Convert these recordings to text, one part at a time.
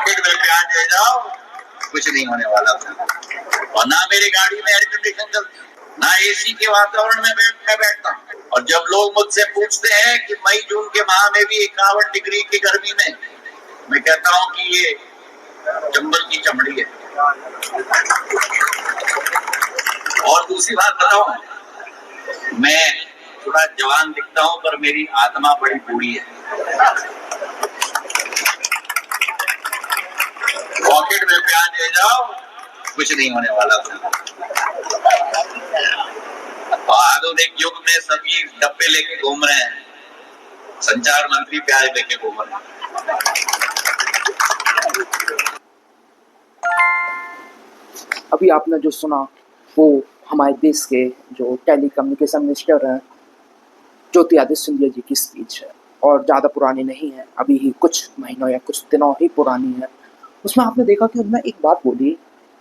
Pocket में प्याज ले जाओ, कुछ नहीं होने वाला था। और ना मेरी गाड़ी में एयर कंडीशन चलती, ना एसी के वातावरण में मैं बैठता हूँ। और जब लोग मुझसे पूछते हैं कि मई जून के माह में भी 51 डिग्री की गर्मी में, मैं कहता हूँ कि ये चंबल की चमड़ी है। और दूसरी बात बताऊं, मैं थोड़ा जवान दिखता हूं पर मेरी आत्मा बड़ी बूढ़ी है। पॉकेट में प्याज ले जाओ, कुछ नहीं होने वाला था। आधुनिक युग में सभी डब्बे लेके घूम रहे हैं, संचार मंत्री प्याज लेके घूम रहे हैं। अभी आपने जो सुना वो हमारे देश के जो टेलीकम्युनिकेशन मिनिस्टर हैं ज्योतिरादित्य सिंधिया जी की स्पीच है और ज़्यादा पुरानी नहीं है, अभी ही कुछ महीनों या कुछ दिनों ही पुरानी है। उसमें आपने देखा कि उन्होंने एक बात बोली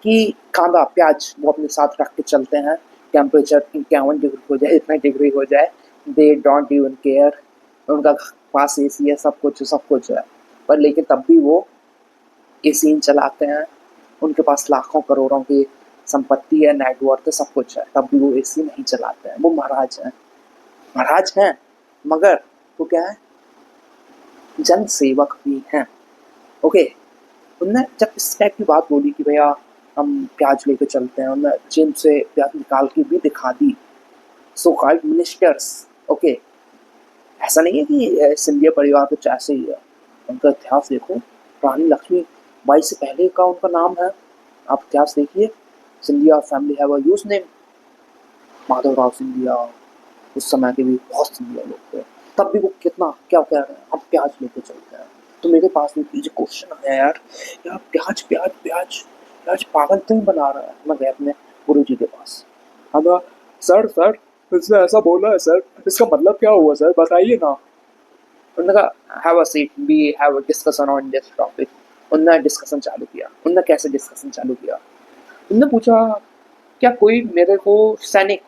कि कांदा प्याज वो अपने साथ रख के चलते हैं, टेम्परेचर 51 डिग्री हो जाए, इतना डिग्री हो जाए, दे डोंट इवन केयर, उनका पास एसी है, सब कुछ है, पर लेकिन तब भी वो एसी चलाते हैं। उनके पास लाखों करोड़ों की संपत्ति है, नेटवर्क है, सब कुछ है, तब भी वो एसी नहीं चलाते हैं। वो महाराज हैं मगर वो क्या है, जन सेवक भी हैं। ओके, उनने जब इस टाइप की बात बोली कि भैया हम प्याज लेके चलते हैं, उन्होंने जेब से प्याज निकाल के भी दिखा दी। सो कॉल्ड मिनिस्टर्स, ओके, ऐसा नहीं है कि सिंधिया परिवार कुछ ऐसे ही है। उनका इतिहास देखो, रानी लक्ष्मीबाई से पहले का उनका नाम है। आप इतिहास देखिए, Scindia family have a use name, Madhavrao Scindia, उस समय के भी बहुत सिंधिया लोग थे, तब भी वो कितना क्या कह रहे हैं, हम प्याज लेके चलते हैं। तो मेरे पास में मुझे क्वेश्चन आया यार प्याज प्याज प्याज प्याज पागल क्यों बना रहा है। मैं गया अपने गुरु जी के पास, हाँ सर इसने ऐसा बोला है सर, इसका मतलब क्या हुआ सर, बताइए ना। उन्होंने कहा have a seat, we have a discussion on this topic. उन्होंने डिस्कशन चालू किया। उन्होंने कैसे डिस्कशन चालू किया, उन्होंने पूछा क्या कोई मेरे को सैनिक,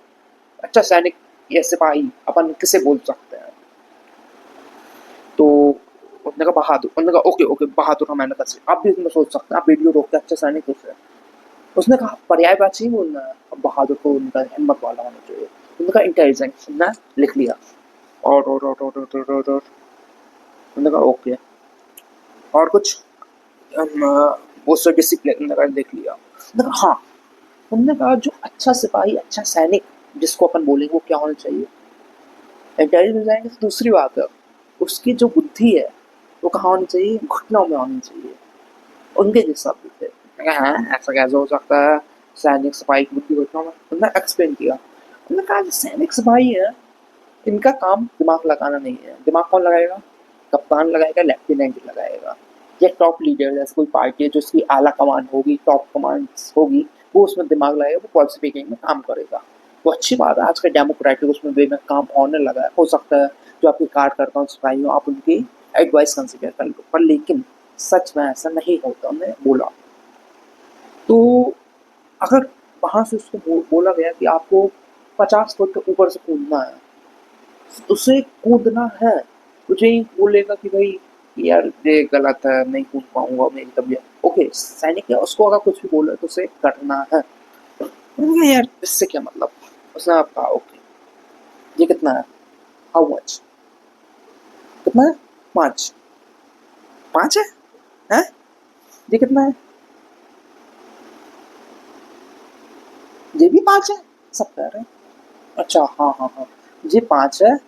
अच्छा सैनिक या सिपाही अपन किसे बोल सकते हैं। तो उसने कहा बहादुर। उन्होंने कहा ओके बहादुर, मैंने कहा आप भी इसमें सोच सकते हैं, आप वीडियो रोक के अच्छा सैनिक उसे। उसने कहा पर्यायवाची ही बोलना है, अब बहादुर को उनका हिम्मत वाला होना चाहिए। उनका इंटेलिजेंट, उन्होंने लिख लिया और उन्होंने कहा ओके, और कुछ वो सब डिसिप्लिन लिख लिया। उन्होंने कहा हाँ, उन्होंने कहा जो अच्छा सिपाही, अच्छा सैनिक जिसको अपन बोलेंगे वो क्या होना चाहिए, इंटेलिजेंट हो जाएंगे तो दूसरी बात है, उसकी जो बुद्धि है वो कहाँ होनी चाहिए, घुटनों में होनी चाहिए। उनके जैसा भी थे। हाँ ऐसा कैसे हो सकता है, सैनिक सिपाही की बुद्धि घुटनों में। उन्होंने एक्सप्लेन किया, उन्होंने कहा जो सैनिक सिपाही है इनका काम दिमाग लगाना नहीं है। दिमाग कौन लगाएगा, कप्तान लगाएगा, लेफ्टिनेंट लगाएगा, या टॉप लीडर, जैसे कोई पार्टी है जो उसकी आला कमान होगी, टॉप कमांड होगी, वो उसमें दिमाग लगाएगा, वो पॉलिसी मेकिंग में काम करेगा। वो अच्छी बात है, आज का डेमोक्रेटिक उसमें वे में काम होने लगा है। हो सकता है जो आपकी कार्यकर्ता हूँ सिपाही हो, आप उनकी एडवाइस कंसिडर कर लो, पर लेकिन सच में ऐसा नहीं होता, उन्होंने बोला। तो अगर वहां से उसको बोला गया कि आपको 50 फुट के ऊपर से कूदना है, उसे कूदना है, मुझे ही बोलेगा कि भाई यार ये गलत है, नहीं कूद पाऊंगा, मेरी तबीयत। ओके, सैनिक है, उसको अगर कुछ भी बोले तो उसे करना है। यार इससे क्या मतलब, उसने आप कहा ओके ये कितना है, हाउ मच, कितना है, 5 5 है ये कितना है, ये भी 5 है, सब कह रहे हैं। अच्छा हाँ ये 5 है,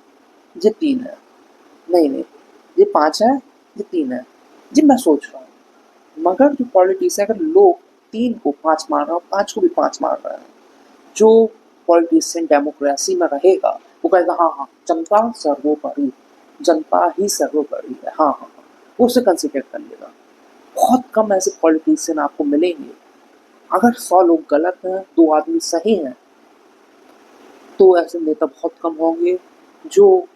ये 3 है, नहीं ये 5 है, ये 3 है। जी मैं सोच रहा हूँ, मगर जो पॉलिटिक्स है, अगर लोग 3 को 5 मान रहे हैं और 5 को भी 5 मान रहे हैं, जो पॉलिटिशियन डेमोक्रेसी में रहेगा वो कहेगा हाँ जनता सर्वोपरि, जनता ही सर्वोपरि है, हाँ वो उसे कंसिडर कर लेगा। बहुत कम ऐसे पॉलिटिशियन आपको मिलेंगे, अगर 100 लोग गलत हैं 2 आदमी सही हैं, तो ऐसे नेता बहुत कम होंगे जो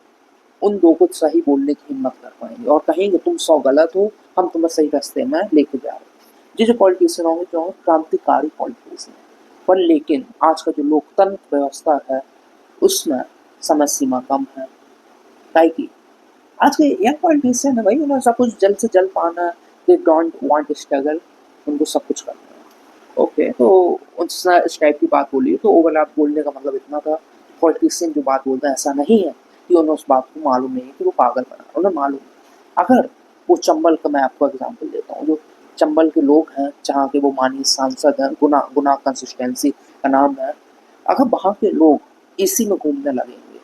उन 2 को सही बोलने की हिम्मत कर पाएंगे और कहेंगे तुम 100 गलत हो, हम तुम्हें सही रास्ते में लेके जा रहे हैं। ये जो पॉलिटिशियन होंगे जो क्रांतिकारी पॉलिटिशियन, पर लेकिन आज का जो लोकतंत्र व्यवस्था है उसमें समय सीमा कम है। ताकि आज के यंग पॉलिटिशियन है भाई, उन्हें सब कुछ जल्द से जल्द पाना है, दे डोंट वांट स्ट्रगल, उनको सब कुछ करना है। ओके, तो उनसे इस टाइप की बात बोली। तो ओवरलैप बोलने का मतलब इतना था, पॉलिटिशियन जो बात बोलता है ऐसा नहीं है कि उन्हें उस बात को मालूम नहीं है कि वो पागल बना, उन्हें मालूम है। अगर वो चंबल का, मैं आपको एग्जाम्पल देता हूँ, जो चंबल के लोग हैं जहाँ के वो माननीय सांसद हैं, गुना गुना कंसिस्टेंसी का नाम है, अगर वहाँ के लोग एसी में घूमने लगेंगे,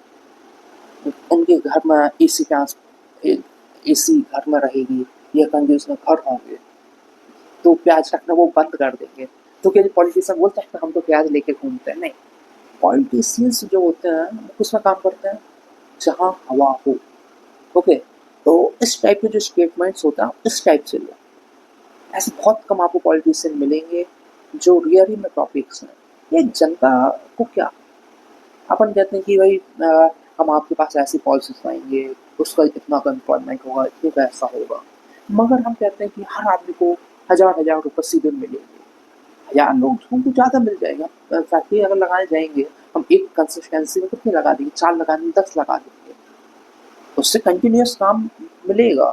उनके घर में एसी ट्रांस एसी घर में रहेगी या कहीं उसमें घर होंगे, तो प्याज रखना वो बंद कर देंगे। तो क्या पॉलिटिशियन बोलते हैं हम तो प्याज लेके घूमते हैं, नहीं। पॉलिटिशियंस जो होते हैं वो किसमें काम करते हैं, जहाँ हवा हो। ओके, तो इस टाइप के जो स्टेटमेंट्स होते हैं इस टाइप से लो। ऐसे बहुत कम आपको पॉलिटिशियन मिलेंगे जो रियली में टॉपिक्स हैं। ये जनता को क्या, अपन कहते हैं कि भाई हम आपके पास ऐसी पॉलिसीज लाएंगे, उसका इतना का एम्प्लॉयमेंट होगा, इतने का ऐसा होगा, मगर हम कहते हैं कि हर आदमी को हज़ार हज़ार रुपये सीधे मिलेंगे। हज़ार लोग उनको ज़्यादा मिल जाएगा। फैक्ट्री अगर लगाने जाएंगे, हम एक कंसिस्टेंसी में कितने लगा देंगे, 4 लगाने 10 लगा देंगे, उससे कंटिन्यूस काम मिलेगा।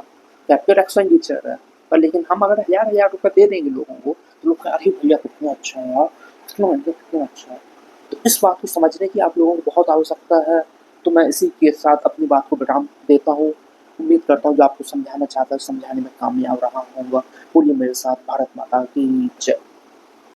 कैप्चर एक्सपेंडिचर है, पर लेकिन हम अगर हज़ार हज़ार रुपये दे देंगे लोगों को, तो लोग अरे भैया कितना अच्छा है यार, कितना अच्छा है। तो इस बात को समझने की आप लोगों को बहुत आवश्यकता है। तो मैं इसी के साथ अपनी बात को विराम देता हूँ। उम्मीद करता हूँ जो आपको समझाना चाहता है समझाने में कामयाब रहा होऊंगा। बोलिए मेरे साथ, भारत माता की जय।